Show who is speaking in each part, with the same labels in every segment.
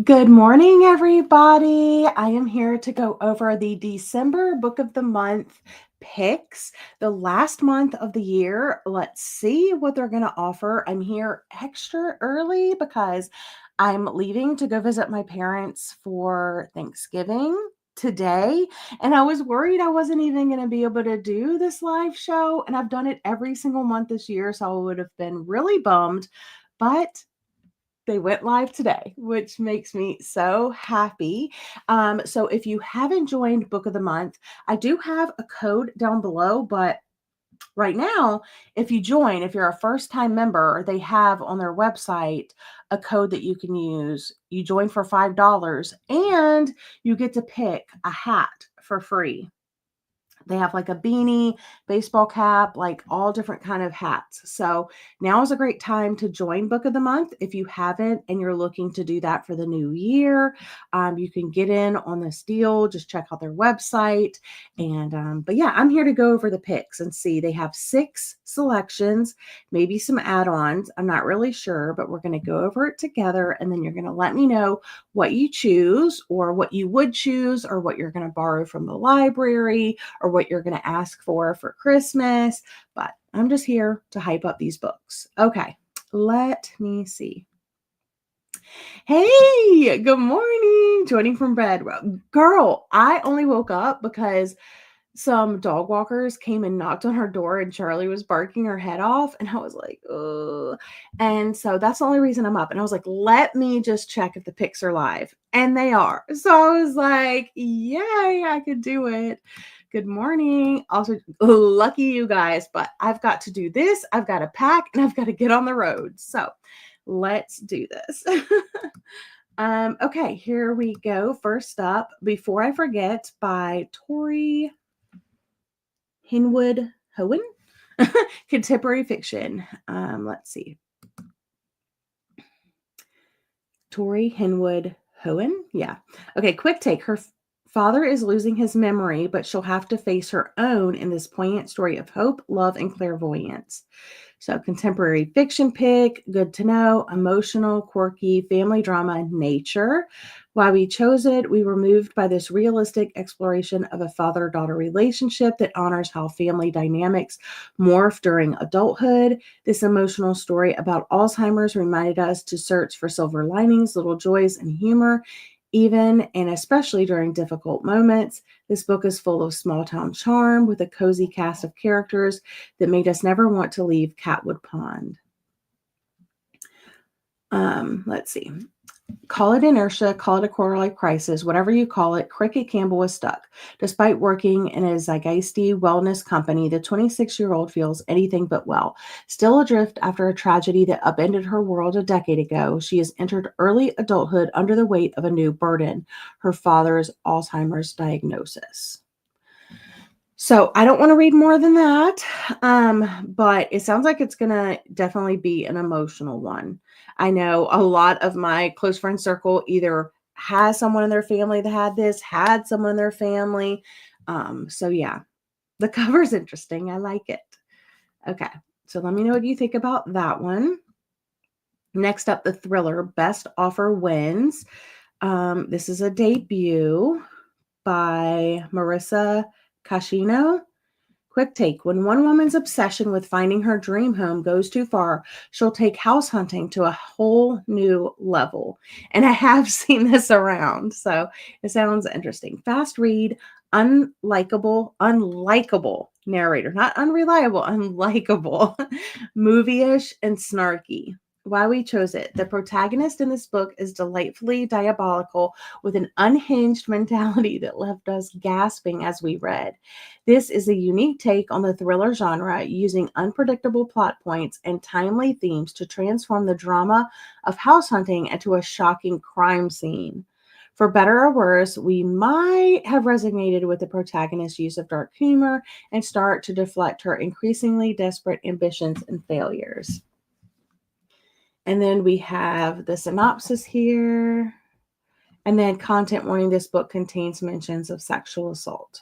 Speaker 1: Good morning, everybody. I am here to go over the December book of the month picks, the last month of the year. Let's see what they're going to offer. I'm here extra early because I'm leaving to go visit my parents for Thanksgiving today. And I was worried I wasn't even going to be able to do this live show. And I've done it every single month this year. So I would have been really bummed. But they went live today, which makes me so happy. So if you haven't joined Book of the Month, I do have a code down below, but right now, if you join, if you're a first time member, they have on their website a code that you can use. You join for $5 and you get to pick a hat for free. They have like a beanie, baseball cap, like all different kind of hats. So now is a great time to join Book of the Month. If you haven't and you're looking to do that for the new year, you can get in on this deal. Just check out their website. But yeah, I'm here to go over the picks and see. They have 6 selections, maybe some add-ons. I'm not really sure, but we're going to go over it together, and then you're going to let me know what you choose or what you would choose or what you're going to borrow from the library or what you're going to ask for Christmas. But I'm just here to hype up these books. Okay, let me see. Hey, good morning. Joining from bed. Girl, I only woke up because some dog walkers came and knocked on her door and Charlie was barking her head off. And I was like, oh. And so that's the only reason I'm up. And I was like, let me just check if the pics are live. And they are. So I was like, yay, I could do it. Good morning. Also, lucky you guys, but I've got to do this. I've got to pack and I've got to get on the road. So let's do this. Okay, here we go. First up, Before I Forget by Tori Hinwood Hohen. Contemporary fiction. Let's see. Tori Hinwood Hohen. Yeah. Okay, quick take. Her father is losing his memory, but she'll have to face her own in this poignant story of hope, love, and clairvoyance. So, contemporary fiction pick, good to know, emotional, quirky, family drama, nature. Why we chose it, we were moved by this realistic exploration of a father daughter relationship that honors how family dynamics morph during adulthood. This emotional story about Alzheimer's reminded us to search for silver linings, little joys, and humor, even and especially during difficult moments. This book is full of small town charm with a cozy cast of characters that made us never want to leave Catwood Pond. Let's see. Call it inertia, call it a quarter life crisis, whatever you call it, Cricket Campbell was stuck. Despite working in a zeitgeisty wellness company, the 26-year-old feels anything but well. Still adrift after a tragedy that upended her world a decade ago, she has entered early adulthood under the weight of a new burden, her father's Alzheimer's diagnosis. So I don't want to read more than that, but it sounds like it's going to definitely be an emotional one. I know a lot of my close friend circle either has someone in their family that had this, had someone in their family. So yeah, the cover's interesting. I like it. Okay, so let me know what you think about that one. Next up, the thriller Best Offer Wins. This is a debut by Marissa Cashino. Quick take. When one woman's obsession with finding her dream home goes too far, she'll take house hunting to a whole new level. And I have seen this around, so it sounds interesting. Fast read, unlikable narrator, not unreliable, unlikable, movie-ish and snarky. Why we chose it. The protagonist in this book is delightfully diabolical with an unhinged mentality that left us gasping as we read. This is a unique take on the thriller genre, using unpredictable plot points and timely themes to transform the drama of house hunting into a shocking crime scene. For better or worse, we might have resonated with the protagonist's use of dark humor and start to deflect her increasingly desperate ambitions and failures. And then we have the synopsis here. And then content warning, this book contains mentions of sexual assault.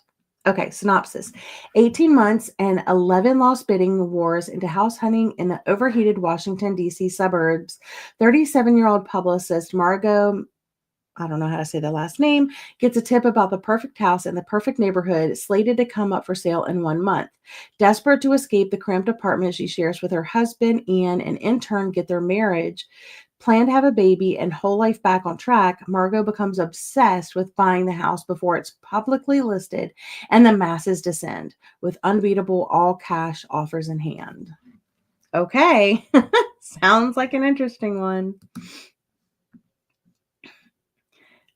Speaker 1: Okay, synopsis. 18 months and 11 lost bidding wars into house hunting in the overheated Washington, D.C. suburbs. 37-year-old publicist Margot I don't know how to say the last name, gets a tip about the perfect house in the perfect neighborhood slated to come up for sale in 1 month. Desperate to escape the cramped apartment she shares with her husband, Ian, and in turn get their marriage, plan to have a baby, and whole life back on track, Margot becomes obsessed with buying the house before it's publicly listed and the masses descend with unbeatable all cash offers in hand. Okay. Sounds like an interesting one.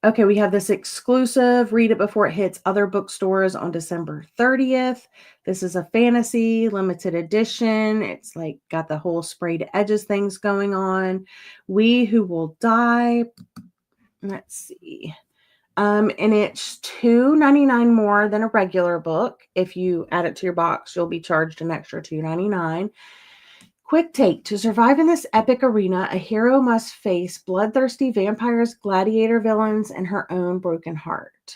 Speaker 1: Okay, we have this exclusive. Read it before it hits other bookstores on December 30th. This is a fantasy limited edition. It's like got the whole sprayed edges things going on. We Who Will Die. Let's see. And it's $2.99 more than a regular book. If you add it to your box, you'll be charged an extra $2.99. Quick take. To survive in this epic arena, a hero must face bloodthirsty vampires, gladiator villains, and her own broken heart.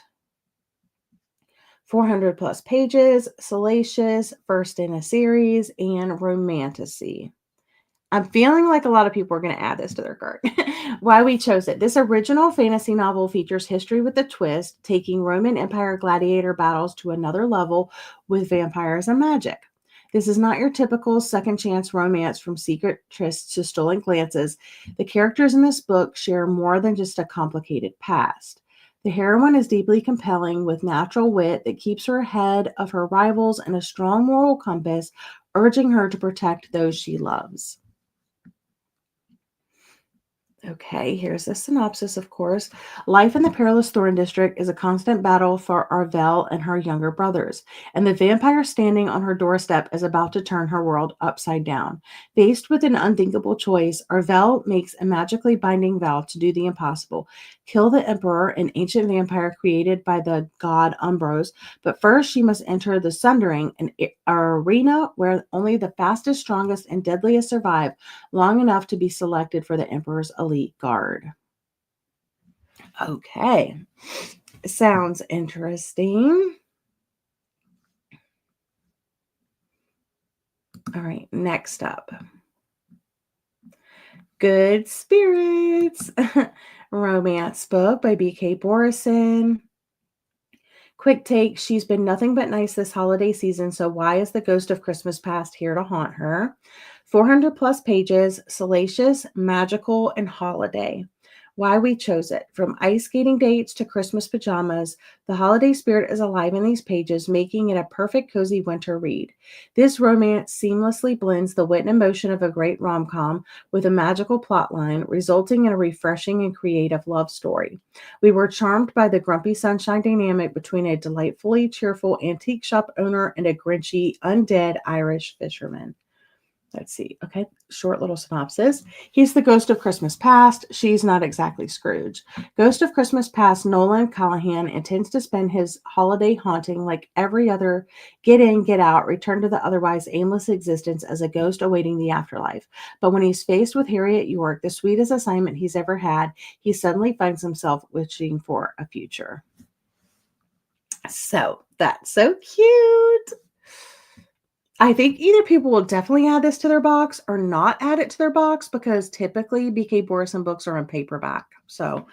Speaker 1: 400 plus pages, salacious, first in a series, and romantasy. I'm feeling like a lot of people are going to add this to their cart. Why we chose it. This original fantasy novel features history with a twist, taking Roman Empire gladiator battles to another level with vampires and magic. This is not your typical second chance romance from secret trysts to stolen glances. The characters in this book share more than just a complicated past. The heroine is deeply compelling with natural wit that keeps her ahead of her rivals and a strong moral compass, urging her to protect those she loves. Okay, here's the synopsis, of course. Life in the perilous Thorn District is a constant battle for Arvel and her younger brothers, and the vampire standing on her doorstep is about to turn her world upside down. Faced with an unthinkable choice, Arvel makes a magically binding vow to do the impossible, kill the Emperor, an ancient vampire created by the god Umbros, but first she must enter the Sundering, an arena where only the fastest, strongest, and deadliest survive long enough to be selected for the Emperor's elite guard. Okay, sounds interesting. All right, next up. Good Spirits, romance book by B.K. Borison. Quick take, she's been nothing but nice this holiday season, so why is the ghost of Christmas past here to haunt her? 400 plus pages, salacious, magical, and holiday. Why we chose it. From ice skating dates to Christmas pajamas, the holiday spirit is alive in these pages, making it a perfect cozy winter read. This romance seamlessly blends the wit and emotion of a great rom-com with a magical plotline, resulting in a refreshing and creative love story. We were charmed by the grumpy sunshine dynamic between a delightfully cheerful antique shop owner and a grinchy, undead Irish fisherman. Let's see. Okay, short little synopsis. He's the ghost of Christmas past. She's not exactly Scrooge. Ghost of Christmas past, Nolan Callahan intends to spend his holiday haunting like every other get in, get out, return to the otherwise aimless existence as a ghost awaiting the afterlife. But when he's faced with Harriet York, the sweetest assignment he's ever had, he suddenly finds himself wishing for a future. So that's so cute. I think either people will definitely add this to their box or not add it to their box because typically B.K. Borison books are in paperback. So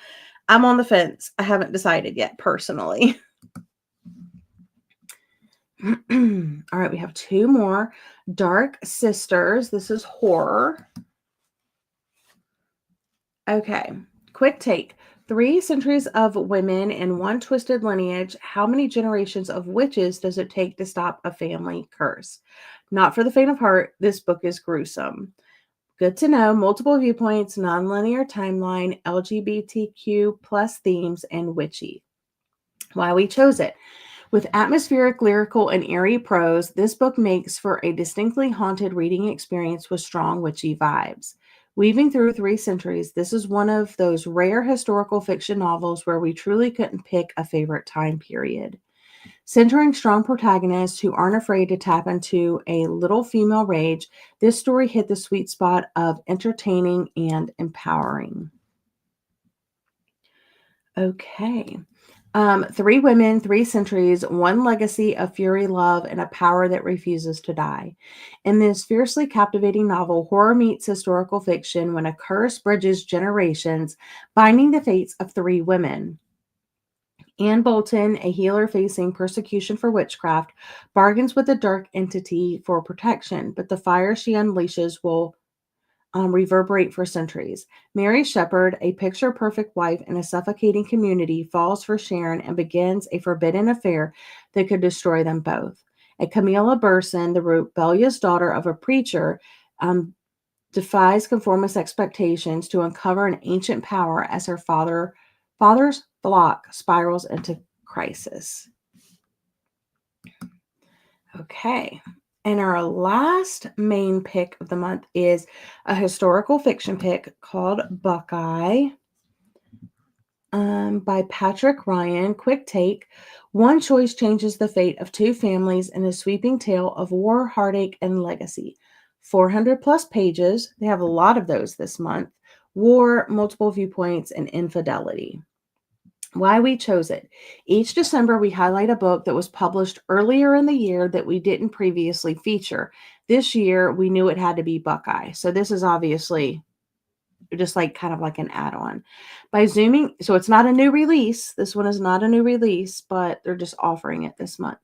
Speaker 1: I'm on the fence. I haven't decided yet personally. All right, we have two more. Dark Sisters. This is horror. Okay, quick take. 3 centuries of women and one twisted lineage. How many generations of witches does it take to stop a family curse? Not for the faint of heart. This book is gruesome. Good to know. Multiple viewpoints, nonlinear timeline, LGBTQ plus themes, and witchy. Why we chose it. With atmospheric, lyrical, and eerie prose, this book makes for a distinctly haunted reading experience with strong witchy vibes. Weaving through 3 centuries, this is one of those rare historical fiction novels where we truly couldn't pick a favorite time period. Centering strong protagonists who aren't afraid to tap into a little female rage, this story hit the sweet spot of entertaining and empowering. Okay. Three women, three centuries, one legacy of fury, love, and a power that refuses to die. In this fiercely captivating novel, horror meets historical fiction when a curse bridges generations, binding the fates of three women. Anne Bolton, a healer facing persecution for witchcraft, bargains with a dark entity for protection, but the fire she unleashes will reverberate for centuries. Mary Shepard, a picture perfect wife in a suffocating community, falls for Sharon and begins a forbidden affair that could destroy them both. And Camilla Burson, the rebellious daughter of a preacher, um, defies conformist expectations to uncover an ancient power as her father's flock spirals into crisis. Okay. And our last main pick of the month is a historical fiction pick called Buckeye by Patrick Ryan. Quick take. One choice changes the fate of two families in a sweeping tale of war, heartache, and legacy. 400 plus pages. They have a lot of those this month. War, multiple viewpoints, and infidelity. Why we chose it. Each December, we highlight a book that was published earlier in the year that we didn't previously feature. This year, we knew it had to be Buckeye. So this is obviously just like kind of like an add-on. By zooming, so it's not a new release. This one is not a new release, but they're just offering it this month.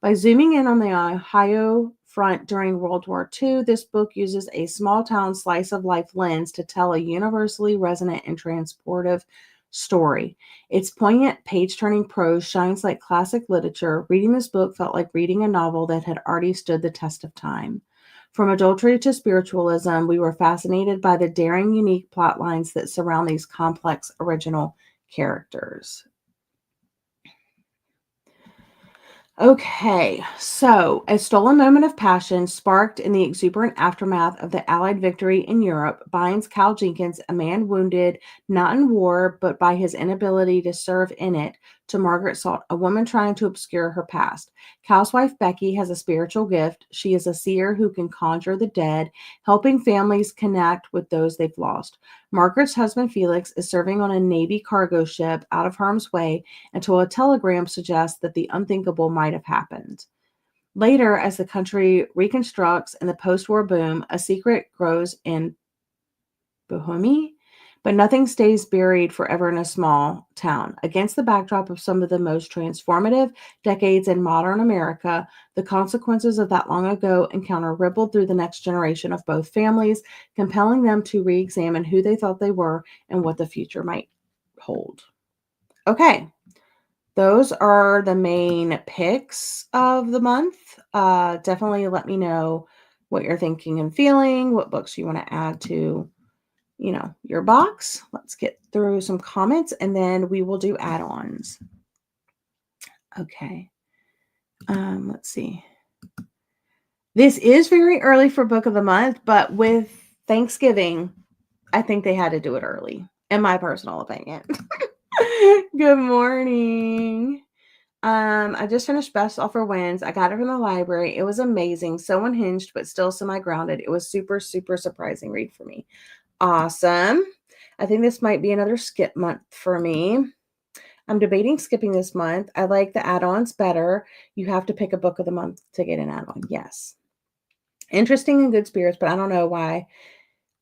Speaker 1: By zooming in on the Ohio front during World War II, this book uses a small town slice of life lens to tell a universally resonant and transportive story. Its poignant page-turning prose shines like classic literature. Reading this book felt like reading a novel that had already stood the test of time. From adultery to spiritualism, we were fascinated by the daring, unique plot lines that surround these complex, original characters. Okay, so a stolen moment of passion sparked in the exuberant aftermath of the Allied victory in Europe binds Cal Jenkins, a man wounded not in war but by his inability to serve in it, to Margaret Salt, a woman trying to obscure her past. Cal's wife Becky has a spiritual gift. She is a seer who can conjure the dead, helping families connect with those they've lost. Margaret's husband Felix is serving on a Navy cargo ship out of harm's way until a telegram suggests that the unthinkable might have happened. Later, as the country reconstructs in the post war boom, a secret grows in Bohemia, but nothing stays buried forever in a small town. Against the backdrop of some of the most transformative decades in modern America, the consequences of that long ago encounter rippled through the next generation of both families, compelling them to re examine who they thought they were and what the future might hold. Okay, those are the main picks of the month. Definitely let me know what you're thinking and feeling, what books you want to add to, your box. Let's get through some comments and then we will do add-ons. Okay. Let's see. This is very early for book of the month, but with Thanksgiving, I think they had to do it early, in my personal opinion. Good morning. I just finished Best Offer Wins. I got it from the library. It was amazing. So unhinged, but still semi-grounded. It was super, super surprising read for me. Awesome. I think this might be another skip month for me. I'm debating skipping this month. I like the add-ons better. You have to pick a book of the month to get an add-on. Yes. Interesting and Good Spirits, but I don't know why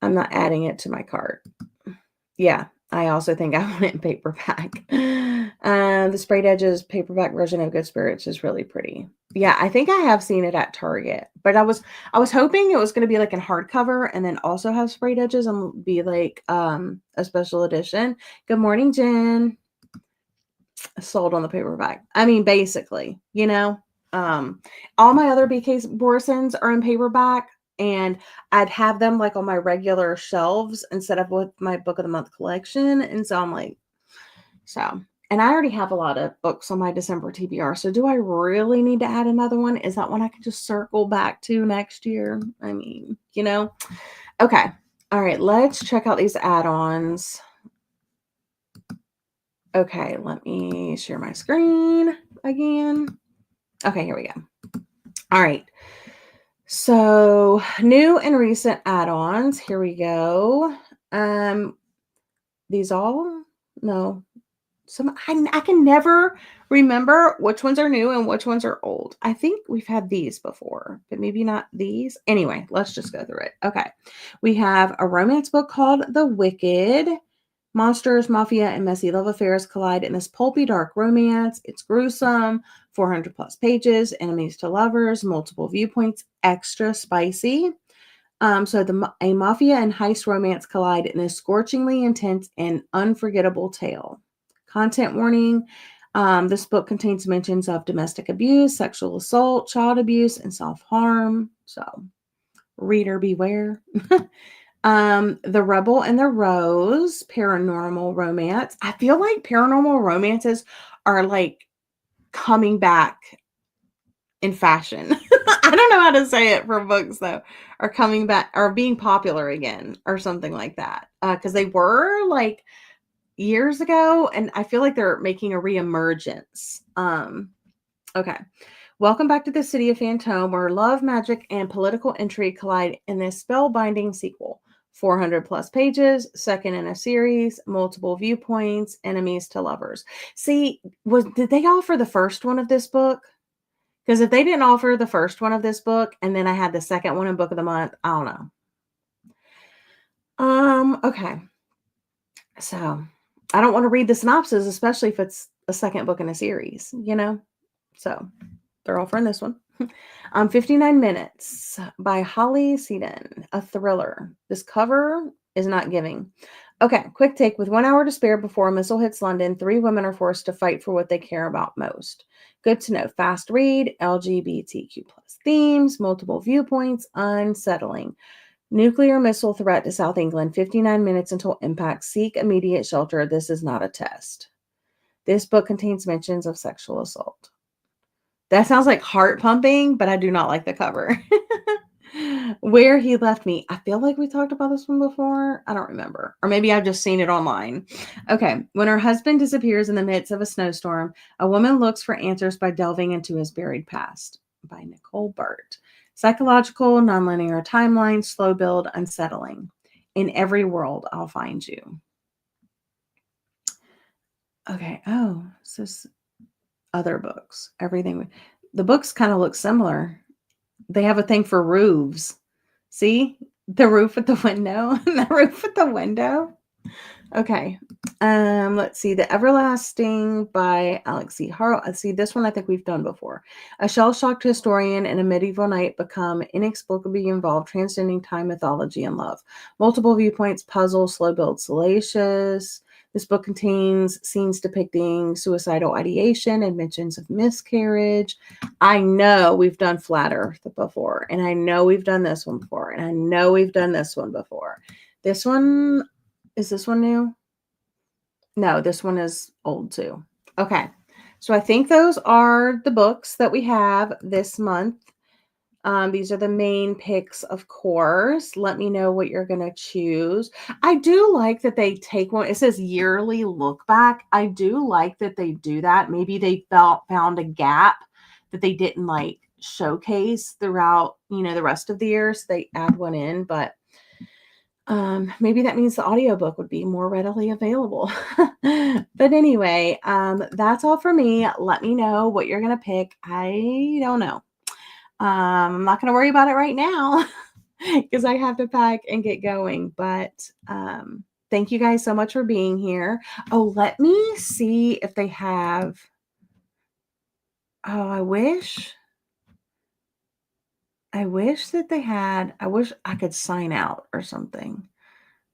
Speaker 1: I'm not adding it to my cart. Yeah, I also think I want it in paperback. The Sprayed Edges paperback version of Good Spirits is really pretty. Yeah, I think I have seen it at Target, but I was hoping it was going to be like in hardcover and then also have Sprayed Edges and be like a special edition. Good morning, Jen. Sold on the paperback. I mean, basically, all my other BK Borsons are in paperback. And I'd have them like on my regular shelves instead of with my book of the month collection. And so I'm like, and I already have a lot of books on my December TBR. So do I really need to add another one? Is that one I can just circle back to next year? I mean, Okay. All right. Let's check out these add-ons. Okay. Let me share my screen again. Okay. Here we go. All right. So new and recent add-ons. Here we go. These all? No. I can never remember which ones are new and which ones are old. I think we've had these before, but maybe not these. Anyway, let's just go through it. Okay. We have a romance book called The Wicked. Monsters, mafia, and messy love affairs collide in this pulpy, dark romance. It's gruesome, 400 plus pages, enemies to lovers, multiple viewpoints, extra spicy. A mafia and heist romance collide in a scorchingly intense and unforgettable tale. Content warning. This book contains mentions of domestic abuse, sexual assault, child abuse, and self harm. So, reader beware. The Rebel and the Rose, paranormal romance. I feel like paranormal romances are like coming back in fashion. I don't know how to say it for books though. Are coming back or being popular again or something like that. Because they were like years ago, and I feel like they're making a reemergence. Okay. Welcome back to the City of Phantom, where love, magic, and political intrigue collide in this spellbinding sequel. 400 plus pages, second in a series, multiple viewpoints, enemies to lovers. See, did they offer the first one of this book? Because if they didn't offer the first one of this book, and then I had the second one in Book of the Month, I don't know. Okay. So I don't want to read the synopsis, especially if it's a second book in a series, you know? So they're offering this one. 59 Minutes by Holly Seaton, a thriller. This cover is not giving. Okay, quick take. With 1 hour to spare before a missile hits London, 3 women are forced to fight for what they care about most. Good to know. Fast read, LGBTQ plus themes, multiple viewpoints, unsettling. Nuclear missile threat to South England, 59 minutes until impact. Seek immediate shelter. This is not a test. This book contains mentions of sexual assault. That sounds like heart pumping, but I do not like the cover. Where He Left Me. I feel like we talked about this one before. I don't remember. Or maybe I've just seen it online. Okay. When her husband disappears in the midst of a snowstorm, a woman looks for answers by delving into his buried past. By Nicole Burt. Psychological, nonlinear timeline, slow build, unsettling. In every world, I'll find you. Okay. Oh, so other books. Everything. The books kind of look similar. They have a thing for roofs. See? The roof at the window. The roof at the window. Okay. Let's see. The Everlasting by Alex C. Harrow. See, this one I think we've done before. A shell-shocked historian and a medieval knight become inexplicably involved, transcending time, mythology, and love. Multiple viewpoints, puzzle, slow build, salacious. This book contains scenes depicting suicidal ideation and mentions of miscarriage. I know we've done Flat Earth before, and I know we've done this one before, and I know we've done this one before. This one, is this one new? No, this one is old too. Okay. So I think those are the books that we have this month. These are the main picks, of course. Let me know what you're going to choose. I do like that they take one. It says yearly look back. I do like that they do that. Maybe they found a gap that they didn't like showcase throughout, the rest of the year. So they add one in, but maybe that means the audiobook would be more readily available. But anyway, that's all for me. Let me know what you're going to pick. I don't know. I'm not going to worry about it right now because I have to pack and get going. But thank you guys so much for being here. Oh, let me see if they have. Oh, I wish that they had. I wish I could sign out or something.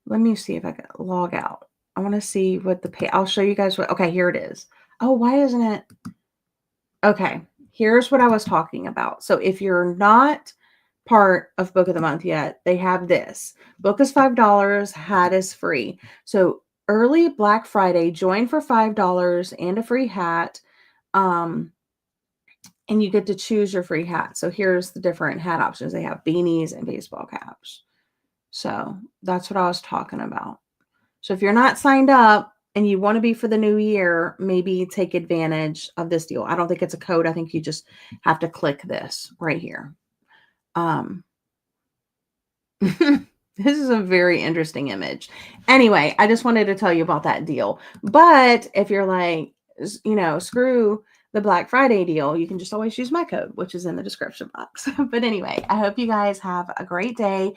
Speaker 1: Let me see if I can log out. I want to see what I'll show you guys what. Okay, here it is. Oh, why isn't it? Okay, here's what I was talking about. So if you're not part of Book of the Month yet, they have this. Book is $5, hat is free. So early Black Friday, join for $5 and a free hat. And you get to choose your free hat. So here's the different hat options. They have beanies and baseball caps. So that's what I was talking about. So if you're not signed up and you want to be for the new year, maybe take advantage of this deal. I don't think it's a code. I think you just have to click this right here. This is a very interesting image. Anyway, I just wanted to tell you about that deal. But if you're like, screw the Black Friday deal, you can just always use my code, which is in the description box. But anyway, I hope you guys have a great day.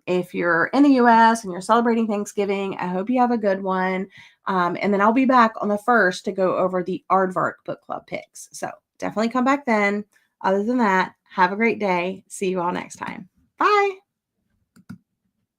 Speaker 1: If you're in the US and you're celebrating Thanksgiving, I hope you have a good one. And then I'll be back on the 1st to go over the Aardvark Book Club picks. So definitely come back then. Other than that, have a great day. See you all next time. Bye.